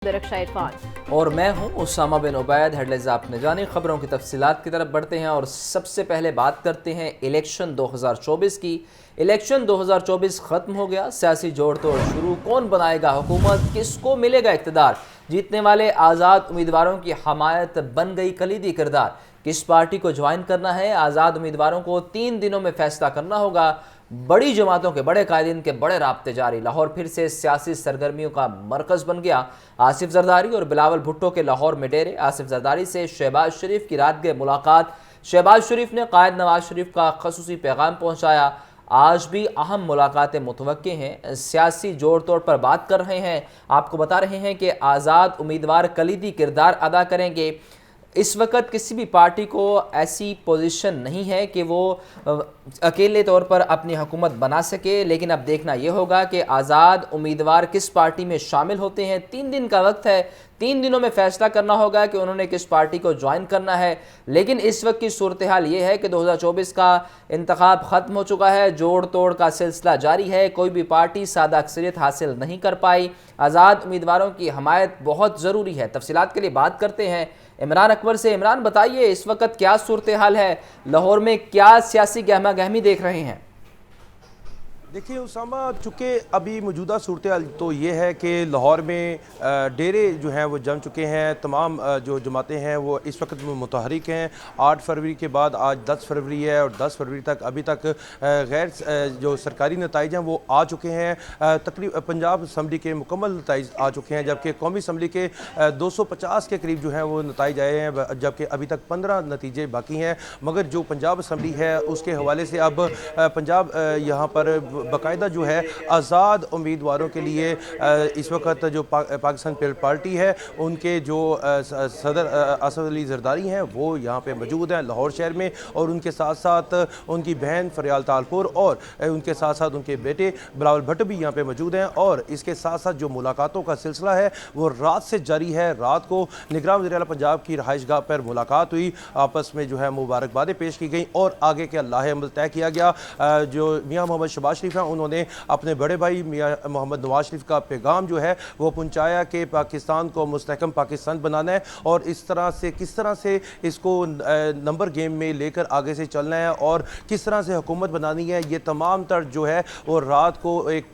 रक्षा इरफान और मैं हूं उसामा बिन उबैद। हेडलाइंस आपने जानी, खबरों की तफसीलात की तरफ बढ़ते हैं और सबसे पहले बात करते हैं इलेक्शन 2024 की। इलेक्शन 2024 ख़त्म हो गया, सियासी जोड़ तोड़ शुरू। कौन बनाएगा हुकूमत, किसको मिलेगा इक़्तिदार, जीतने वाले आज़ाद उम्मीदवारों की हमायत बन गई कलीदी किरदार। किस पार्टी को ज्वाइन करना है, आज़ाद उम्मीदवारों को 3 दिनों में फैसला करना होगा। बड़ी जमातों के बड़े कायदीन के बड़े राब्ते जारी। लाहौर फिर से सियासी सरगर्मियों का मरकज़ बन गया। आसिफ जरदारी और बिलावल भुट्टो के लाहौर में डेरे। आसिफ जरदारी से शहबाज शरीफ की रात गए मुलाकात। शहबाज शरीफ ने कायद नवाज शरीफ का खसूसी पैगाम पहुँचाया। आज भी अहम मुलाकातें मुतवक्के हैं। सियासी जोड़ तोड़ पर बात कर रहे हैं, आपको बता रहे हैं कि आज़ाद उम्मीदवार कलीदी किरदार अदा करेंगे। इस वक्त किसी भी पार्टी को ऐसी पोजीशन नहीं है कि वो अकेले तौर पर अपनी हुकूमत बना सके, लेकिन अब देखना ये होगा कि आज़ाद उम्मीदवार किस पार्टी में शामिल होते हैं। 3 दिन का वक्त है, 3 दिनों में फैसला करना होगा कि उन्होंने किस पार्टी को ज्वाइन करना है। लेकिन इस वक्त की सूरत हाल ये है कि 2024 का इंतखाब ख़त्म हो चुका है, जोड़ तोड़ का सिलसिला जारी है। कोई भी पार्टी सादा अक्सरियत हासिल नहीं कर पाई। आज़ाद उम्मीदवारों की हमायत बहुत ज़रूरी है। तफसीलात के लिए बात करते हैं इमरान अकबर से। इमरान, बताइए इस वक्त क्या सूरत हाल है, लाहौर में क्या सियासी गहमा गहमी देख रहे हैं? देखिए उसामा, चूँकि अभी मौजूदा सूरत हाल तो ये है कि लाहौर में डेरे जो हैं वो जम चुके हैं। तमाम जो जमातें हैं वो इस वक्त मुतहरिक हैं। 8 फरवरी के बाद आज 10 फरवरी है और 10 फरवरी तक अभी तक गैर जो सरकारी नताइज हैं वो आ चुके हैं। तकरीबन पंजाब असम्बली के मुकम्मल नताइज आ चुके हैं, जबकि कौमी असम्बली के 250 के करीब जो हैं वो नताइज आए हैं, जबकि अभी तक 15 नतीजे बाकी हैं। मगर जो पंजाब असम्बली है उसके हवाले से अब पंजाब यहाँ पर बाकायदा जो है आज़ाद उम्मीदवारों के लिए इस वक्त जो पाकिस्तान पीपल्स पार्टी है उनके जो सदर असद अली जरदारी हैं वो यहाँ पे मौजूद हैं लाहौर शहर में, और उनके साथ साथ उनकी बहन फरियाल तालपुर और उनके साथ साथ उनके बेटे बिलावल भट्ट भी यहाँ पे मौजूद हैं। और इसके साथ साथ जो मुलाकातों का सिलसिला है वो रात से जारी है। रात को निगरान वज़ीर आला पंजाब की रहाइश गाह पर मुलाकात हुई, आपस में जो है मुबारकबादें पेश की गई और आगे के अल्लाह अमल तय किया गया। जो मियाँ मोहम्मद शहबाज शरीफ उन्होंने अपने बड़े भाई मियां मोहम्मद नवाज शरीफ का पैगाम जो है वो पहुंचाया कि पाकिस्तान को मुस्तहकम पाकिस्तान बनाना है और इस तरह से किस तरह से इसको नंबर गेम में लेकर आगे से चलना है और किस तरह से हुकूमत बनानी है। ये तमाम तर जो है वो रात को एक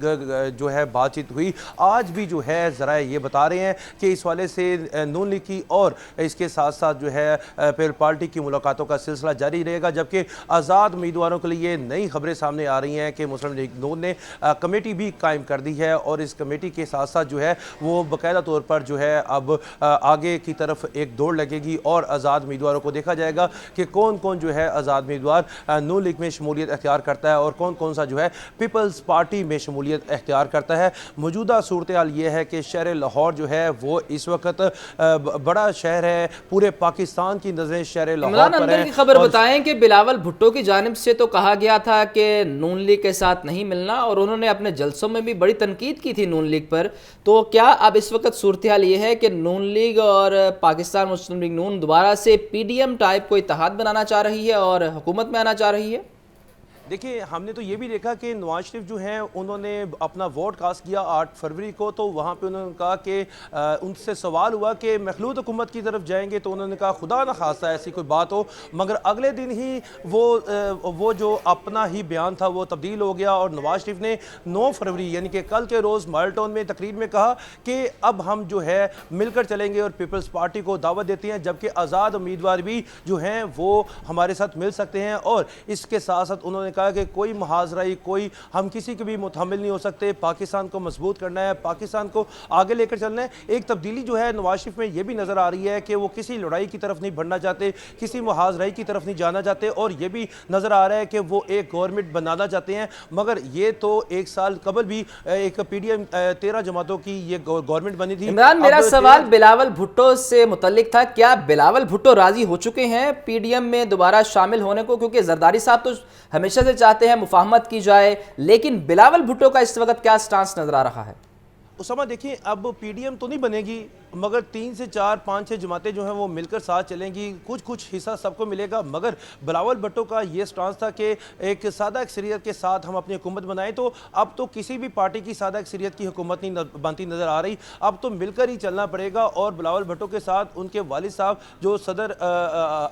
जो है बातचीत हुई। आज भी जो है ज़रा ये बता रहे हैं कि इस वाले से नून लीग की और इसके साथ साथ जो है पीपल्स पार्टी की मुलाकातों का सिलसिला जारी रहेगा। जबकि आज़ाद उम्मीदवारों के लिए नई खबरें सामने आ रही हैं कि मुस्लिम लीग नून ने कमेटी भी कायम कर दी है और इस कमेटी के साथ साथ जो है वो बाकायदा तौर पर जो है अब आगे की तरफ एक दौड़ लगेगी और आज़ाद उम्मीदवारों को देखा जाएगा कि कौन कौन जो है आज़ाद उम्मीदवार नून लीग में शमूलियत अख्तियार करता है और कौन कौन सा जो है पीपल्स पार्टी में शमूलियत अख्तियार करता है। मौजूदा सूरत हाल ये है कि शहर लाहौर जो है वो इस वक्त बड़ा शहर है, पूरे पाकिस्तान की नजरें शहर लाहौर पर है। खबर बताएं कि बिलावल भुट्टो की जानिब से तो कहा गया था कि नून लीग के साथ नहीं मिलना और उन्होंने अपने जलसों में भी बड़ी तनकीद की थी नून लीग पर। तो क्या अब इस वक्त सूरत हाल ये है कि नून लीग और पाकिस्तान मुस्लिम लीग नून दोबारा से पीडीएम टाइप को इत्तेहाद बनाना चाह रही है और हुकूमत में आना चाह रही है? देखिए हमने तो ये भी देखा कि नवाज शरीफ जो हैं उन्होंने अपना वोट कास्ट किया 8 फरवरी को, तो वहाँ पे उन्होंने कहा कि उनसे सवाल हुआ कि मखलूत हुकूमत की तरफ जाएंगे, तो उन्होंने कहा खुदा न खास्ता ऐसी कोई बात हो। मगर अगले दिन ही वो जो अपना ही बयान था वो तब्दील हो गया और नवाज शरीफ ने 9 फरवरी यानी कि कल के रोज़ मॉडल टाउन में तकरीर में कहा कि अब हम जो है मिलकर चलेंगे और पीपल्स पार्टी को दावत देते हैं, जबकि आज़ाद उम्मीदवार भी जो हैं वो हमारे साथ मिल सकते हैं। और इसके साथ साथ उन्होंने कहा कि कोई मुहाजराई, कोई हम किसी के भी मुतहम्मिल नहीं हो सकते, पाकिस्तान को मजबूत करना है, पाकिस्तान को आगे लेकर चलना है। एक तब्दीली जो है नवाज शरीफ में ये भी नज़र आ रही है कि वो किसी लड़ाई की तरफ नहीं बढ़ना चाहते, किसी मुहाजराई की तरफ नहीं जाना चाहते और ये भी नज़र आ रहा है कि वो एक गवर्नमेंट बनाना चाहते हैं। मगर ये तो 1 साल कबल भी एक पीडीएम 13 जमातों की ये गवर्नमेंट बनी थी। इमरान, मेरा सवाल बिलावल भुट्टो से मुतल्लिक था, क्या बिलावल भुट्टो राजी हो चुके हैं पीडीएम में दोबारा शामिल होने को? क्योंकि जरदारी साहब तो हमेशा से चाहते हैं मुफाहमत की जाए, लेकिन बिलावल भुट्टो का इस वक्त क्या स्टांस नजर आ रहा है? उसामा देखिए अब पीडीएम तो नहीं बनेगी मगर 3 से 4 5 6 जमातें जो हैं वो मिलकर साथ चलेंगी, कुछ हिस्सा सबको मिलेगा। मगर बिलावल भुट्टो का ये स्टांस था कि एक सादा अक्सरियत के साथ हम अपनी हुकूमत बनाएं, तो अब तो किसी भी पार्टी की सादा अक्सरियत की हुकूमत नहीं बनती नज़र आ रही, अब तो मिलकर ही चलना पड़ेगा। और बिलावल भुट्टो के साथ उनके वालिद साहब जो सदर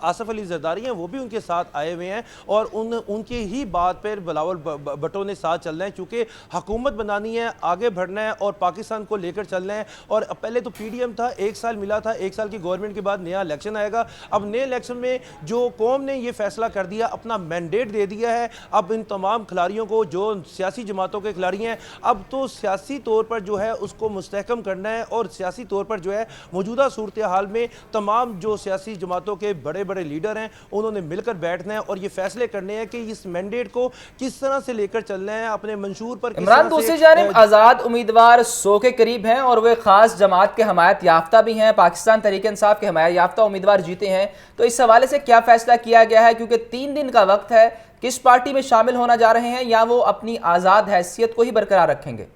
आसिफ अली जरदारी हैं वो भी उनके साथ आए हुए हैं, और उनकी ही बात पर बिलावल भुट्टो ने साथ चलना है, क्योंकि हुकूमत बनानी है, आगे बढ़ना है और पाकिस्तान को लेकर चलना है। और पहले तो पीडीएम था, 1 साल मिला था, 1 साल की गवर्नमेंट के बाद नया इलेक्शन आएगा। अब नए इलेक्शन में जो कौम ने ये फैसला कर दिया, अपना मैंडेट दे दिया है, अब इन तमाम खिलाड़ियों को जो सियासी जमातों के खिलाड़ी हैं, अब तो सियासी तौर पर जो है उसको मुस्तहकम करना है, और सियासी तौर पर जो है मौजूदा सूरत हाल में तमाम जो सियासी जमातों के बड़े बड़े लीडर हैं उन्होंने मिलकर बैठना है और ये फैसले करने हैं कि इस मैंडेट को किस तरह से लेकर चलना है, अपने मंशूर पर। इमरान, दूसरी जानिब आज़ाद उम्मीदवार 100 के करीब हैं और वे खास जमात के हमायत याफ्ता भी हैं, पाकिस्तान तहरीक इंसाफ के हमायत याफ्ता उम्मीदवार जीते हैं, तो इस हवाले से क्या फैसला किया गया है? क्योंकि 3 दिन का वक्त है, किस पार्टी में शामिल होना जा रहे हैं या वो अपनी आज़ाद हैसियत को ही बरकरार रखेंगे?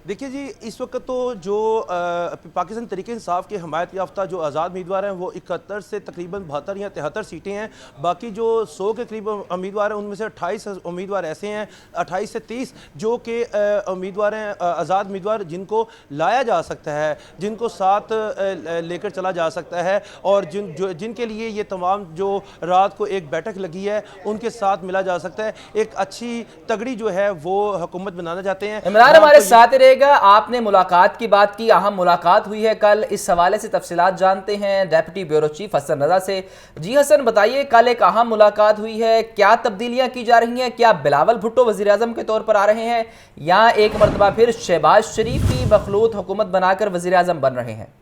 देखिए जी, इस वक्त तो जो पाकिस्तान तहरीक इंसाफ के हमायत याफ्ता जो आज़ाद उम्मीदवार हैं वो 71 से तकरीबन 72 या 73 सीटें हैं। बाकी जो 100 के करीब उम्मीदवार हैं उनमें से 28 उम्मीदवार ऐसे हैं, 28 से 30 जो कि उम्मीदवार हैं, आज़ाद उम्मीदवार जिनको लाया जा सकता है, जिनको साथ लेकर चला जा सकता है, और जिनके लिए ये तमाम जो रात को एक बैठक लगी है उनके साथ मिला जा सकता है। एक अच्छी तगड़ी जो है वो हुकूमत बनाना चाहते हैं। इमरान हमारे साथ रहेगा। आपने मुलाकात की बात की, अहम मुलाकात हुई है कल, इस हवाले से तफसीलात जानते हैं deputy bureau chief Hasan Raza से। जी हसन, बताइए, कल एक अहम मुलाकात हुई है, क्या तब्दीलियां की जा रही हैं? क्या बिलावल भुट्टो वज़ीर आज़म के तौर पर आ रहे हैं या एक मरतबा फिर शहबाज शरीफ की मखलूत हुकूमत बनाकर वज़ीर आज़म बन रहे हैं?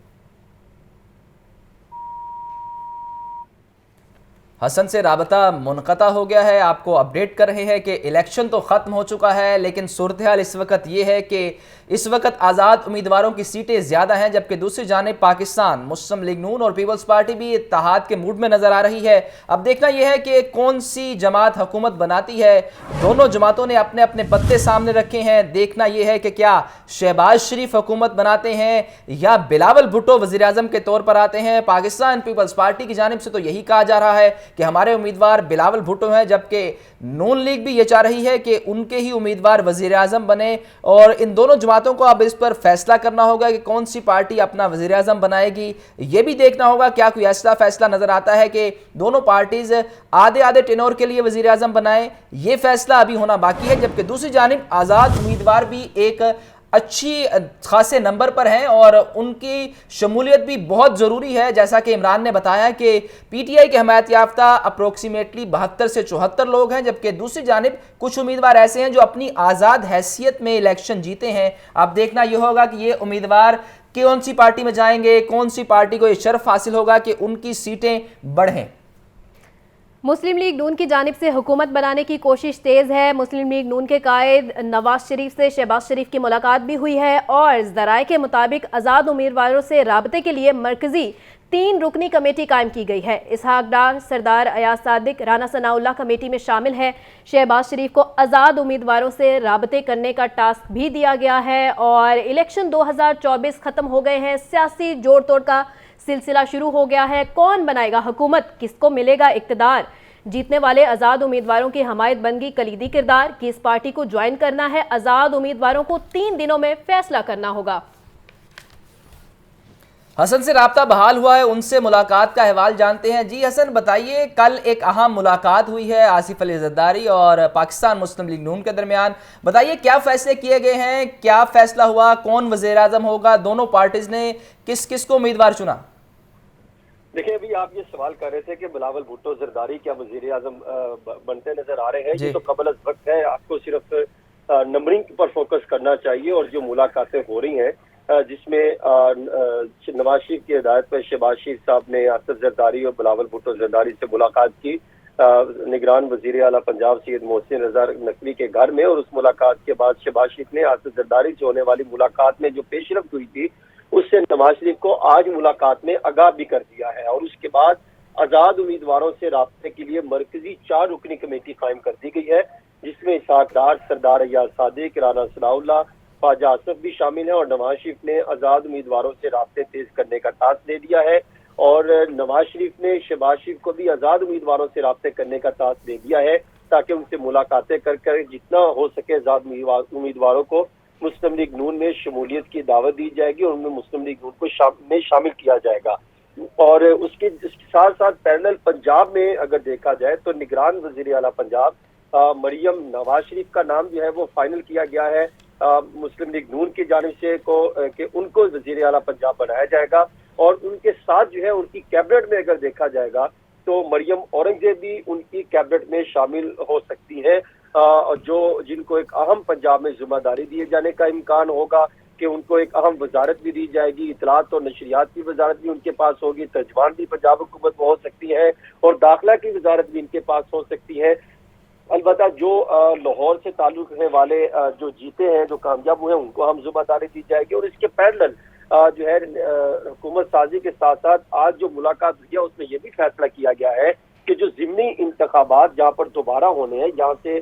हसन से राबता मुनक़ता हो गया है, आपको अपडेट कर रहे हैं कि इलेक्शन तो ख़त्म हो चुका है, लेकिन सूरत हाल इस वक्त ये है कि इस वक्त आज़ाद उम्मीदवारों की सीटें ज़्यादा हैं, जबकि दूसरी जानिब पाकिस्तान मुस्लिम लीग नून और पीपल्स पार्टी भी इत्तेहाद के मूड में नज़र आ रही है। अब देखना यह है कि कौन सी जमात हुकूमत बनाती है। दोनों जमातों ने अपने अपने पत्ते सामने रखे हैं। देखना यह है कि क्या शहबाज शरीफ हुकूमत बनाते हैं या बिलावल भुट्टो वज़ीर आज़म के तौर पर आते हैं। पाकिस्तान पीपल्स पार्टी की जानिब से तो यही कहा जा रहा है कि हमारे उम्मीदवार बिलावल भुट्टो हैं, जबकि नून लीग भी ये चाह रही है कि उनके ही उम्मीदवार वज़ीर आज़म बने। और इन दोनों जमातों को अब इस पर फैसला करना होगा कि कौन सी पार्टी अपना वज़ीर आज़म बनाएगी। ये भी देखना होगा क्या कोई ऐसा फैसला नज़र आता है कि दोनों पार्टीज आधे आधे टेनोर के लिए वज़ीर आज़म बनाए। ये फैसला अभी होना बाकी है। जबकि दूसरी जानिब आज़ाद उम्मीदवार भी एक अच्छी खासे नंबर पर हैं और उनकी शमूलियत भी बहुत ज़रूरी है। जैसा कि इमरान ने बताया कि पीटीआई के हमायत याफ्ता अप्रोक्सीमेटली 72 से 74 लोग हैं, जबकि दूसरी जानिब कुछ उम्मीदवार ऐसे हैं जो अपनी आज़ाद हैसियत में इलेक्शन जीते हैं। अब देखना यह होगा कि ये उम्मीदवार कौन सी पार्टी में जाएंगे, कौन सी पार्टी को ये शर्फ हासिल होगा कि उनकी सीटें बढ़ें। मुस्लिम लीग नून की जानिब से हुकूमत बनाने की कोशिश तेज़ है। मुस्लिम लीग नून के कायद नवाज शरीफ से शहबाज शरीफ की मुलाकात भी हुई है और ज़राए के मुताबिक आज़ाद उम्मीदवारों से राबते के लिए मरकज़ी 3 रुकनी कमेटी कायम की गई है। इसहाक डार, सरदार अयाज सादिक, राना सनाउल्लाह कमेटी में शामिल है। शहबाज शरीफ को आज़ाद उम्मीदवारों से राबते करने का टास्क भी दिया गया है और इलेक्शन 2024 ख़त्म हो गए हैं। सियासी जोड़ तोड़ का सिलसिला शुरू हो गया है। कौन बनाएगा हुकूमत, किसको मिलेगा इक़्तिदार? जीतने वाले आज़ाद उम्मीदवारों की हमायत बंदगी कलीदी किरदार। किस पार्टी को ज्वाइन करना है, आज़ाद उम्मीदवारों को 3 दिनों में फैसला करना होगा। हसन से राब्ता बहाल हुआ है, उनसे मुलाकात का अहवाल जानते हैं। जी हसन, बताइए, कल एक अहम मुलाकात हुई है आसिफ अली जरदारी और पाकिस्तान मुस्लिम लीग नून के दरमियान। बताइए क्या फैसले किए गए हैं, क्या फैसला हुआ, कौन वज़ीर आज़म होगा, दोनों पार्टीज ने किस किस को उम्मीदवार चुना? देखिए, अभी आप ये सवाल कर रहे थे कि बिलावल भुट्टो जरदारी क्या वज़ीर आज़म बनते नजर आ रहे हैं। ये तो कबल अज़ वक्त है, आपको सिर्फ नंबरिंग पर फोकस करना चाहिए। और जो मुलाकातें हो रही हैं जिसमें नवाज शरीफ की हिदायत पर शहबाज शरीफ साहब ने आसिफ जरदारी और बिलावल भुट्टो जरदारी से मुलाकात की निगरान वज़ीर आला पंजाब सैयद मोहसिन रज़ा नकवी के घर में। और उस मुलाकात के बाद शहबाज शरीफ ने आसिफ जरदारी से होने वाली मुलाकात में जो पेशरफ्त हुई थी उससे नवाज शरीफ को आज मुलाकात में आगाह भी कर दिया है। और उसके बाद आज़ाद उम्मीदवारों से राब्ते के लिए मरकजी 4 रुकनी कमेटी कायम कर दी गई है, जिसमें इसहाक डार, सरदार अयाज सादिक, राना सनाउल्लाह, خواجہ آصف بھی شامل ہیں، اور نواز شریف نے آزاد امیدواروں سے رابطے تیز کرنے کا ٹاسک دے دیا ہے، اور نواز شریف نے شہباز شریف کو بھی آزاد امیدواروں سے رابطے کرنے کا ٹاسک دے دیا ہے تاکہ ان سے ملاقاتیں کر کر جتنا ہو سکے آزاد امیدواروں کو مسلم لیگ نون میں شمولیت کی دعوت دی جائے گی اور ان میں مسلم لیگ نون کو شامل کیا جائے گا۔ اور اس کے ساتھ ساتھ پیرلل پنجاب میں اگر دیکھا جائے تو نگران وزیر اعلیٰ پنجاب مریم نواز شریف کا نام جو ہے وہ فائنل کیا گیا ہے مسلم لیگ نون کی جانب سے کہ ان کو وزیر اعلیٰ پنجاب بنایا جائے گا، اور ان کے ساتھ جو ہے ان کی کیبنٹ میں اگر دیکھا جائے گا تو مریم اورنگزیب بھی ان کی کیبنٹ میں شامل ہو سکتی ہے، جن کو ایک اہم پنجاب میں ذمہ داری دیے جانے کا امکان ہوگا کہ ان کو ایک اہم وزارت بھی دی جائے گی، اطلاعات اور نشریات کی وزارت بھی ان کے پاس ہوگی، ترجمان بھی پنجاب حکومت میں ہو سکتی ہے، اور داخلہ کی وزارت بھی ان کے پاس ہو سکتی ہے۔ البتہ جو لاہور سے تعلق رکھنے والے جو جیتے ہیں، جو کامیاب ہوئے ہیں، ان کو ہم ذمہ داری دی جائے گی، اور اس کے پیرلل جو ہے حکومت سازی کے ساتھ ساتھ آج جو ملاقات ہوئی ہے اس میں یہ بھی فیصلہ کیا گیا ہے کہ جو ضمنی انتخابات جہاں پر دوبارہ ہونے ہیں، یہاں سے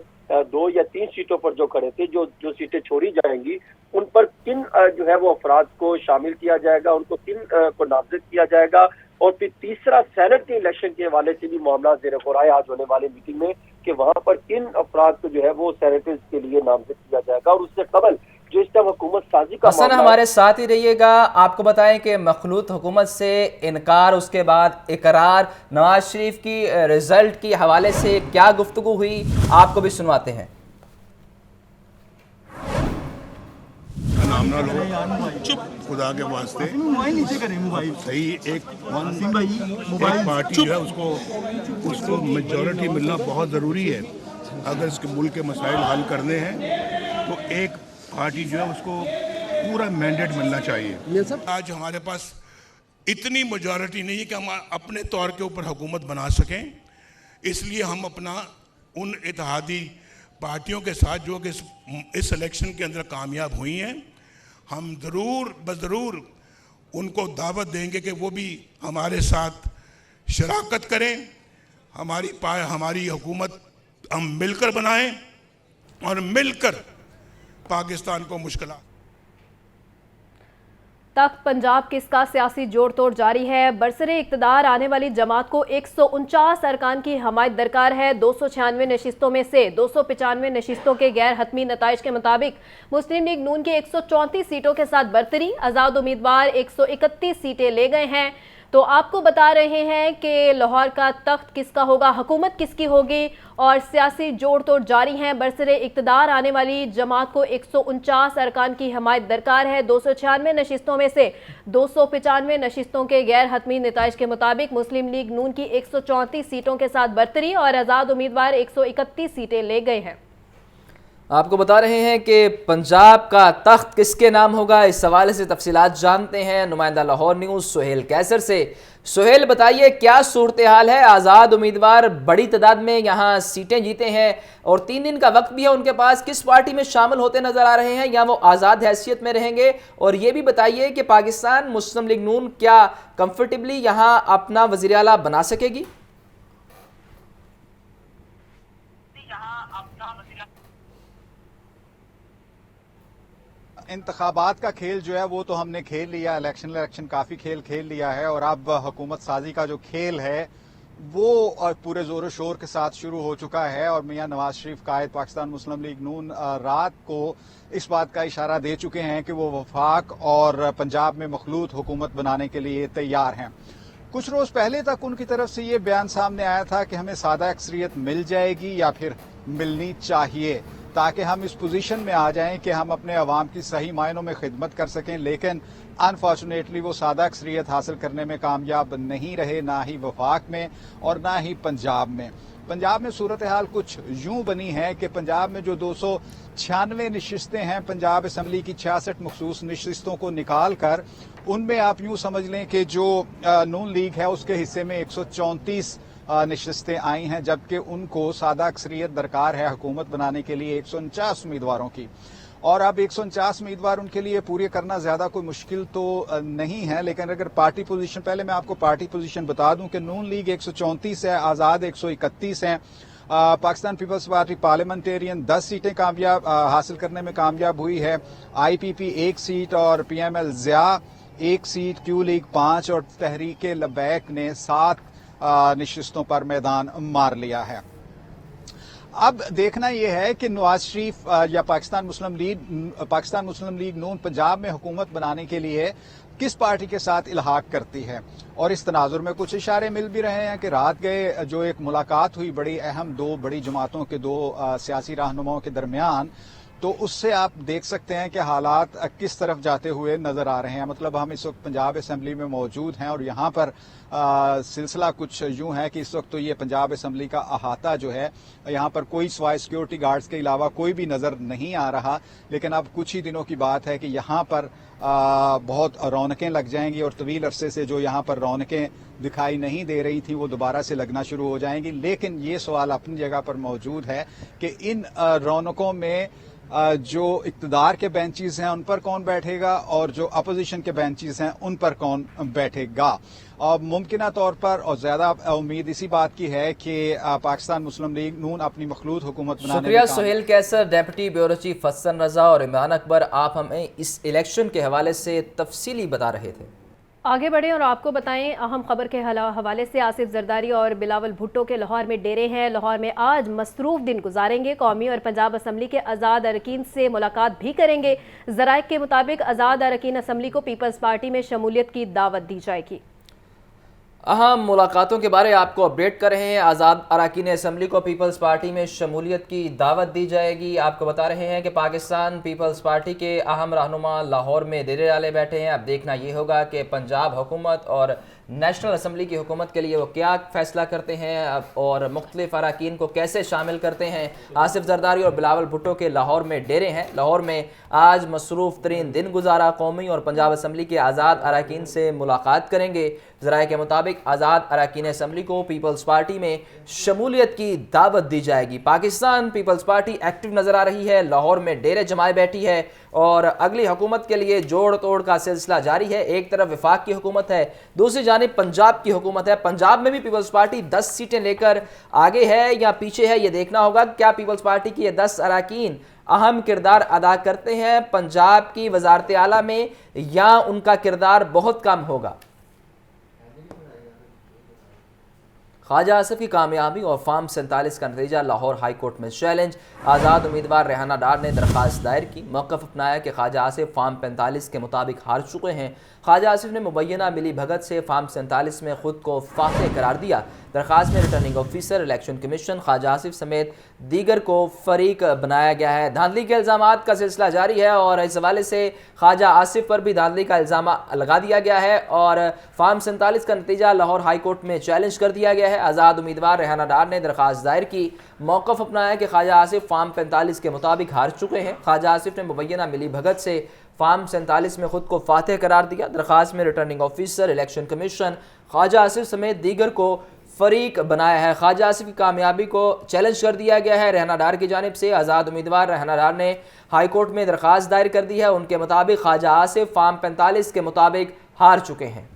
2 یا 3 سیٹوں پر جو کھڑے تھے، جو سیٹیں چھوڑی جائیں گی، ان پر کن جو ہے وہ افراد کو شامل کیا جائے گا، ان کو کن کو نامزد کیا جائے گا، اور پھر تیسرا سینٹ کے الیکشن کے حوالے سے بھی معاملات زیر غور آئے آج ہونے والی میٹنگ میں کہ وہاں پر کن افراد کو جو ہے وہ سینیٹرز کے لیے نامزد کیا جائے گا۔ اور اس سے قبل جو اس ٹائم حکومت سازی کا حسن ہمارے ساتھ ہی رہیے گا، آپ کو بتائیں کہ مخلوط حکومت سے انکار، اس کے بعد اقرار، نواز شریف کی رزلٹ کے حوالے سے کیا گفتگو ہوئی، آپ کو بھی سنواتے ہیں۔ نام نہ لو، چپ خدا کے واسطے، صحیح ایک پارٹی جو ہے اس کو میجورٹی ملنا بہت ضروری ہے۔ اگر اس کے ملک کے مسائل حل کرنے ہیں تو ایک پارٹی جو ہے اس کو پورا مینڈیٹ ملنا چاہیے۔ آج ہمارے پاس اتنی میجورٹی نہیں ہے کہ ہم اپنے طور کے اوپر حکومت بنا سکیں، اس لیے ہم اپنا ان اتحادی پارٹیوں کے ساتھ جو کہ اس الیکشن کے اندر کامیاب ہوئی ہیں، ہم ضرور ان کو دعوت دیں گے کہ وہ بھی ہمارے ساتھ شراکت کریں، ہماری حکومت ہم مل کر بنائیں اور مل کر پاکستان کو مشکلات۔ تخت پنجاب کس کا سیاسی جوڑ توڑ جاری ہے، برسر اقتدار آنے والی جماعت کو 149 ارکان کی حمایت درکار ہے۔ 296 نشستوں میں سے 295 نشستوں کے غیر حتمی نتائج کے مطابق مسلم لیگ نون کی 134 سیٹوں کے ساتھ برتری، آزاد امیدوار 131 سیٹیں لے گئے ہیں۔ تو آپ کو بتا رہے ہیں کہ لاہور کا تخت کس کا ہوگا، حکومت کس کی ہوگی، اور سیاسی جوڑ توڑ جاری ہیں۔ برسر اقتدار آنے والی جماعت کو 149 ارکان کی حمایت درکار ہے۔ 296 نشستوں میں سے 295 نشستوں کے غیر حتمی نتائج کے مطابق مسلم لیگ نون کی 134 سیٹوں کے ساتھ برتری، اور آزاد امیدوار 131 سیٹیں لے گئے ہیں۔ آپ کو بتا رہے ہیں کہ پنجاب کا تخت کس کے نام ہوگا، اس حوالے سے تفصیلات جانتے ہیں نمائندہ لاہور نیوز سہیل کیسر سے۔ سہیل بتائیے کیا صورتحال ہے، آزاد امیدوار بڑی تعداد میں یہاں سیٹیں جیتے ہیں اور 3 دن کا وقت بھی ہے ان کے پاس، کس پارٹی میں شامل ہوتے نظر آ رہے ہیں یا وہ آزاد حیثیت میں رہیں گے، اور یہ بھی بتائیے کہ پاکستان مسلم لیگ نون کیا کمفرٹیبلی یہاں اپنا وزیر اعلیٰ بنا سکے گی؟ انتخابات کا کھیل جو ہے وہ تو ہم نے کھیل لیا، الیکشن کافی کھیل لیا ہے، اور اب حکومت سازی کا جو کھیل ہے وہ پورے زور و شور کے ساتھ شروع ہو چکا ہے، اور میاں نواز شریف قائد پاکستان مسلم لیگ نون رات کو اس بات کا اشارہ دے چکے ہیں کہ وہ وفاق اور پنجاب میں مخلوط حکومت بنانے کے لیے تیار ہیں۔ کچھ روز پہلے تک ان کی طرف سے یہ بیان سامنے آیا تھا کہ ہمیں سادہ اکثریت مل جائے گی یا پھر ملنی چاہیے تاکہ ہم اس پوزیشن میں آ جائیں کہ ہم اپنے عوام کی صحیح معنوں میں خدمت کر سکیں، لیکن انفارچونیٹلی وہ سادہ اکثریت حاصل کرنے میں کامیاب نہیں رہے، نہ ہی وفاق میں اور نہ ہی پنجاب میں۔ پنجاب میں صورتحال کچھ یوں بنی ہے کہ پنجاب میں جو 296 نشستیں ہیں، پنجاب اسمبلی کی 66 مخصوص نشستوں کو نکال کر ان میں آپ یوں سمجھ لیں کہ جو نون لیگ ہے اس کے حصے میں 134 نشستیں آئی ہیں، جبکہ ان کو سادہ اکثریت درکار ہے حکومت بنانے کے لیے 149 امیدواروں کی، اور اب 149 امیدوار ان کے لیے پورے کرنا زیادہ کوئی مشکل تو نہیں ہے۔ لیکن اگر پارٹی پوزیشن، پہلے میں آپ کو پارٹی پوزیشن بتا دوں کہ نون لیگ 134 ہے، آزاد 131 ہیں، पाकिस्तान पीपल्स पार्टी पार्लियामेंटेरियन 10 सीटें कामयाब हासिल करने में कामयाब हुई है। आईपीपी 1 सीट और PML Zia 1 seat, Q league 5 और तहरीक लबैक ने 7 नशिस्तों पर मैदान मार लिया है। अब देखना यह है कि नवाज शरीफ या पाकिस्तान मुस्लिम लीग नून पंजाब में हुकूमत बनाने के लिए किस पार्टी के साथ इल्हाक करती है। और इस तनाजुर में कुछ इशारे मिल भी रहे हैं कि रात गए जो एक मुलाकात हुई बड़ी अहम दो बड़ी जमातों के दो सियासी रहनुमाओं के दरमियान, तो उससे आप देख सकते हैं कि हालात किस तरफ जाते हुए नजर आ रहे हैं। मतलब हम इस वक्त पंजाब असेंबली में मौजूद हैं और यहाँ पर सिलसिला कुछ यूं है कि इस वक्त तो ये पंजाब असेंबली का अहाता जो है, यहाँ पर कोई सिवाय सिक्योरिटी गार्ड्स के अलावा कोई भी नजर नहीं आ रहा। लेकिन अब कुछ ही दिनों की बात है कि यहाँ पर बहुत रौनकें लग जाएंगी और तवील अरसे से जो यहाँ पर रौनकें दिखाई नहीं दे रही थी वो दोबारा से लगना शुरू हो जाएंगी। लेकिन ये सवाल अपनी जगह पर मौजूद है कि इन रौनकों में जो इक्तदार के बेंचेस हैं उन पर कौन बैठेगा और जो अपोजिशन के बेंचेस हैं उन पर कौन बैठेगा। और मुमकिन तौर पर और ज्यादा उम्मीद इसी बात की है कि पाकिस्तान मुस्लिम लीग नून अपनी मखलूत हुकूमत बनाने शुक्रिया सुहेल कैसर, deputy bureau chief Hasan Raza और इमरान अकबर, आप हमें इस इलेक्शन के हवाले से तफसीली बता रहे थे। आगे बढ़ें और आपको बताएं अहम खबर के हवाले से। आसिफ जरदारी और बिलावल भुट्टो के लाहौर में डेरे हैं। लाहौर में आज मसरूफ दिन गुजारेंगे। कौमी और पंजाब असम्बली के आज़ाद अरकान से मुलाकात भी करेंगे। ज़राइक़ के मुताबिक आज़ाद अरकान असम्बली को पीपल्स पार्टी में शमूलियत की दावत दी जाएगी। अहम मुलाकातों के बारे आपको अपडेट कर रहे हैं। आज़ाद अरकान असम्बली को पीपल्स पार्टी में शमूलियत की दावत दी जाएगी। आपको बता रहे हैं कि पाकिस्तान पीपल्स पार्टी के अहम रहनुमा लाहौर में डेरे डाले बैठे हैं। अब देखना ये होगा कि पंजाब हुकूमत और नेशनल असम्बली की हुकूमत के लिए वो क्या फ़ैसला करते हैं और मुख्तलिफ अरकान को कैसे शामिल करते हैं। आसिफ जरदारी और बिलावल भुट्टो के लाहौर में डेरे हैं। लाहौर में आज मसरूफ़ तरीन दिन गुजारा। कौमी और पंजाब असम्बली के आज़ाद अरकान से मुलाकात करेंगे। ज़राए के मुताबिक आज़ाद अरकान असम्बली को पीपल्स पार्टी में शमूलियत की दावत दी जाएगी। पाकिस्तान पीपल्स पार्टी एक्टिव नज़र आ रही है, लाहौर में डेरे जमाए बैठी है और अगली हुकूमत के लिए जोड़ तोड़ का सिलसिला जारी है। एक तरफ वफाक की हुकूमत है, दूसरी जानिब पंजाब की हुकूमत है। पंजाब में भी पीपल्स पार्टी 10 सीटें लेकर आगे है या पीछे है, ये देखना होगा। क्या पीपल्स पार्टी की ये 10 अरकान अहम किरदार अदा करते हैं पंजाब की वजारत आला में या उनका किरदार बहुत कम होगा। ख्वाजा आसिफ की कामयाबी और फॉर्म 47 का नतीजा लाहौर हाई कोर्ट में चैलेंज। आज़ाद उम्मीदवार रेहाना डार ने दरख्वास्त दायर की, मौक़िफ़ अपनाया कि ख्वाजा आसिफ फॉर्म 45 के मुताबिक हार चुके हैं। ख्वाजा आसिफ ने मुबैना मिली भगत से फॉर्म 47 में खुद को फातह करार दिया। दरख्वास्त में returning officer, election commission, Khawaja Asif समेत दीगर को फरीक बनाया गया है। धांधली के इल्ज़ामात का सिलसिला जारी है और इस हवाले से ख्वाजा आसिफ पर भी धांधली का इल्ज़ाम लगा दिया गया है और फॉर्म 47 का नतीजा लाहौर हाई कोर्ट में चैलेंज कर दिया गया है। आज़ाद उम्मीदवार रेहाना डार ने दरख्वास्त दायर की, मौक़िफ़ अपनाया कि ख्वाजा आसिफ फॉर्म 45 के मुताबिक हार चुके हैं। ख्वाजा आसिफ ने मुबैना मिली भगत से फॉर्म 47 में खुद को फातह करार दिया। दरख्वास्त में returning officer, election commission, Khawaja Asif समेत दीगर को फरीक बनाया है। ख्वाजा आसिफ की कामयाबी को चैलेंज कर दिया गया है रेहाना डार की जानिब से। आज़ाद उम्मीदवार रेहाना डार ने हाई कोर्ट में दरख्वास्त दायर कर दी है। उनके मुताबिक ख्वाजा आसिफ फॉर्म 45 के मुताबिक हार चुके हैं।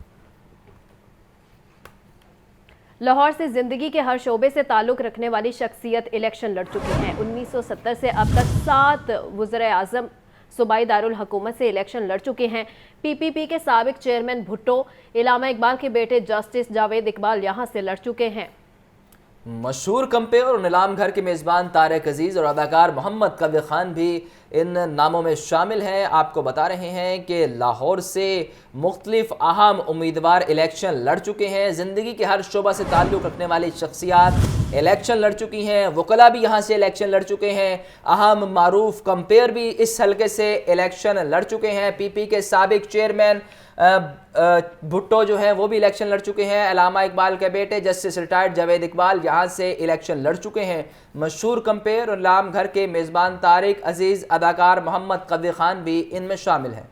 लाहौर से ज़िंदगी के हर शोबे से ताल्लुक़ रखने वाली शख्सियत इलेक्शन लड़ चुकी हैं। 1970 से अब तक 7 वज़ीर आज़म सूबाई दारुल हुकूमत से इलेक्शन लड़ चुके हैं। पीपीपी के साबिक चेयरमैन भुट्टो, इलामा इकबाल के बेटे जस्टिस जावेद इकबाल यहाँ से लड़ चुके हैं। मशहूर कंपेयर और नीलाम घर के मेज़बान तारिक अजीज़ और अदाकार मोहम्मद कबीर खान भी इन नामों में शामिल हैं। आपको बता रहे हैं कि लाहौर से मुख्तलिफ अहम उम्मीदवार इलेक्शन लड़ चुके हैं। ज़िंदगी के हर शोबा से ताल्लुक़ रखने वाली शख्सियात इलेक्शन लड़ चुकी हैं। वकला भी यहाँ से इलेक्शन लड़ चुके हैं। अहम मारूफ कंपेयर भी इस हलके से इलेक्शन लड़ चुके हैं। पीपी के साबिक चेयरमैन भुट्टो जो हैं वो भी इलेक्शन लड़ चुके हैं। इलामा इकबाल के बेटे जस्टिस रिटायर्ड जावेद इकबाल यहाँ से इलेक्शन लड़ चुके हैं। मशहूर कंपेयर और इलाम घर के मेज़बान तारिक अजीज़, अदाकार मोहम्मद कबीर खान भी इनमें शामिल हैं।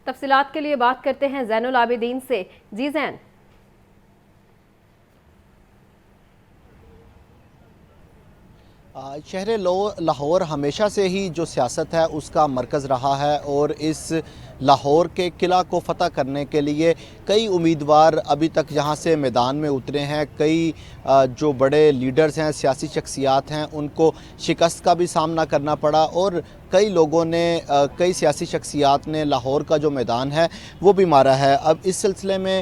तफसीलात के लिए बात करते हैं ज़ैनुल आबिदीन से। जी ज़ैन। شہر لاہور ہمیشہ سے ہی جو سیاست ہے اس کا مرکز رہا ہے اور اس لاہور کے قلعہ کو فتح کرنے کے لیے کئی امیدوار ابھی تک یہاں سے میدان میں اترے ہیں. کئی جو بڑے لیڈرز ہیں, سیاسی شخصیات ہیں, ان کو شکست کا بھی سامنا کرنا پڑا اور کئی لوگوں نے, کئی سیاسی شخصیات نے لاہور کا جو میدان ہے وہ بھی مارا ہے. اب اس سلسلے میں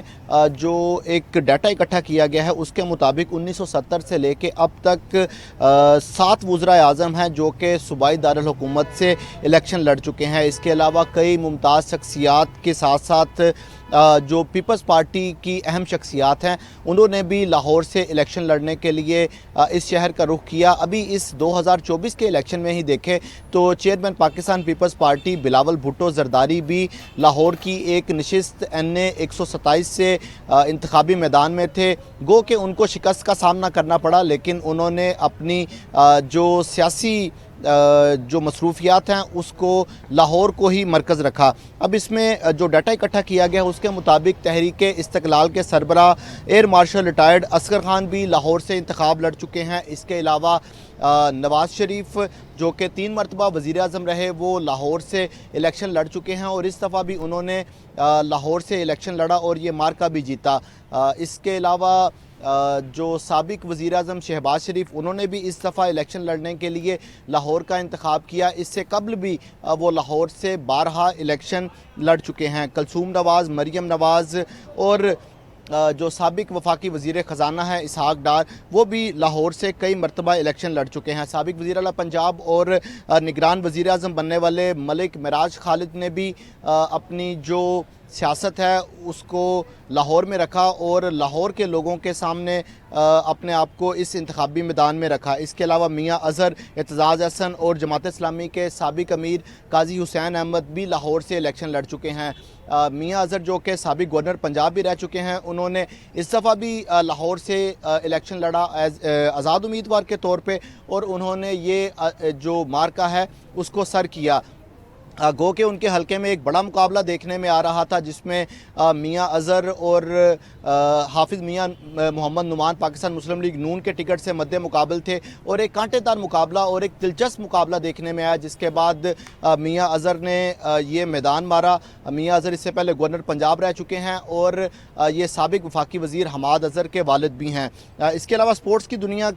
جو ایک ڈیٹا اکٹھا کیا گیا ہے اس کے مطابق 1970 سے لے کے اب تک 7 وزراء اعظم ہیں جو کہ صوبائی دارالحکومت سے الیکشن لڑ چکے ہیں. اس کے علاوہ کئی ممتاز شخصیات کے ساتھ ساتھ جو پیپلز پارٹی کی اہم شخصیات ہیں انہوں نے بھی لاہور سے الیکشن لڑنے کے لیے اس شہر کا رخ کیا. ابھی اس 2024 کے الیکشن میں ہی دیکھیں تو chairman Pakistan Peoples Party Bilawal Bhutto Zardari بھی لاہور کی ایک نشست NA 127 سے انتخابی میدان میں تھے. گو کہ ان کو شکست کا سامنا کرنا پڑا, لیکن انہوں نے اپنی جو سیاسی جو مصروفیات ہیں اس کو لاہور کو ہی مرکز رکھا. اب اس میں جو ڈیٹا اکٹھا کیا گیا اس کے مطابق تحریک استقلال کے سربراہ air marshal retired Asghar Khan بھی لاہور سے انتخاب لڑ چکے ہیں. اس کے علاوہ نواز شریف جو کہ 3 مرتبہ وزیر اعظم رہے وہ لاہور سے الیکشن لڑ چکے ہیں اور اس دفعہ بھی انہوں نے لاہور سے الیکشن لڑا اور یہ مارکا بھی جیتا. اس کے علاوہ جو سابق وزیر اعظم شہباز شریف انہوں نے بھی اس دفعہ الیکشن لڑنے کے لیے لاہور کا انتخاب کیا. اس سے قبل بھی وہ لاہور سے 12 الیکشن لڑ چکے ہیں. کلثوم نواز, مریم نواز اور جو سابق وفاقی وزیر خزانہ ہے اسحاق ڈار وہ بھی لاہور سے کئی مرتبہ الیکشن لڑ چکے ہیں. سابق وزیر اعلیٰ پنجاب اور نگران وزیر اعظم بننے والے ملک معراج خالد نے بھی اپنی جو سیاست ہے اس کو لاہور میں رکھا اور لاہور کے لوگوں کے سامنے اپنے آپ کو اس انتخابی میدان میں رکھا. اس کے علاوہ میاں اظہر, اعتزاز احسن اور جماعت اسلامی کے سابق امیر قاضی حسین احمد بھی لاہور سے الیکشن لڑ چکے ہیں. میاں اظہر جو کہ سابق گورنر پنجاب بھی رہ چکے ہیں انہوں نے اس دفعہ بھی لاہور سے الیکشن لڑا آزاد امیدوار کے طور پہ اور انہوں نے یہ جو مارکا ہے اس کو سر کیا. گو کہ ان کے حلقے میں ایک بڑا مقابلہ دیکھنے میں آ رہا تھا جس میں میاں اظہر اور حافظ میاں محمد نعمان پاکستان مسلم لیگ نون کے ٹکٹ سے مد مقابل تھے اور ایک کانٹے دار مقابلہ اور ایک دلچسپ مقابلہ دیکھنے میں آیا جس کے بعد میاں اظہر نے یہ میدان مارا. میاں اظہر اس سے پہلے گورنر پنجاب رہ چکے ہیں اور یہ سابق وفاقی وزیر حماد اظہر کے والد بھی ہیں. اس کے علاوہ سپورٹس کی دنیا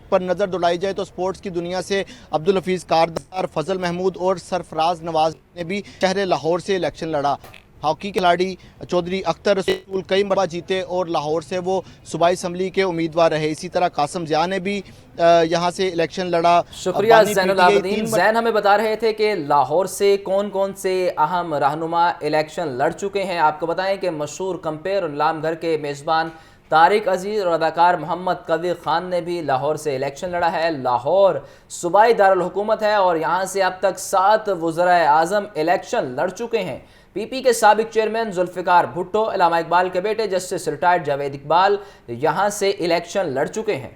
پر نظر دوڑائی جائے تو سپورٹس کی دنیا سے عبدالحفیظ کاردار, فضل محمود اور سرفراز نواز نے بھی شہر لاہور سے الیکشن لڑا. ہاکی کھلاڑی چودھری اختر رسول کئی مرتبہ جیتے اور لاہور سے وہ صوبائی اسمبلی کے امیدوار رہے. اسی طرح قاسم ضیاء نے بھی یہاں سے الیکشن لڑا. شکریہ زین العابدین. زین ہمیں بتا رہے تھے کہ لاہور سے کون کون سے اہم رہنما الیکشن لڑ چکے ہیں. آپ کو بتائیں کہ مشہور کمپیر اور لام گھر کے میزبان طارق عزیز اور اداکار محمد قوی خان نے بھی لاہور سے الیکشن لڑا ہے. لاہور صوبائی دارالحکومت ہے اور یہاں سے اب تک 7 وزراء اعظم الیکشن لڑ چکے ہیں. PP کے سابق چیئرمین ذوالفقار بھٹو, علامہ اقبال کے بیٹے جسٹس ریٹائرڈ جاوید اقبال یہاں سے الیکشن لڑ چکے ہیں.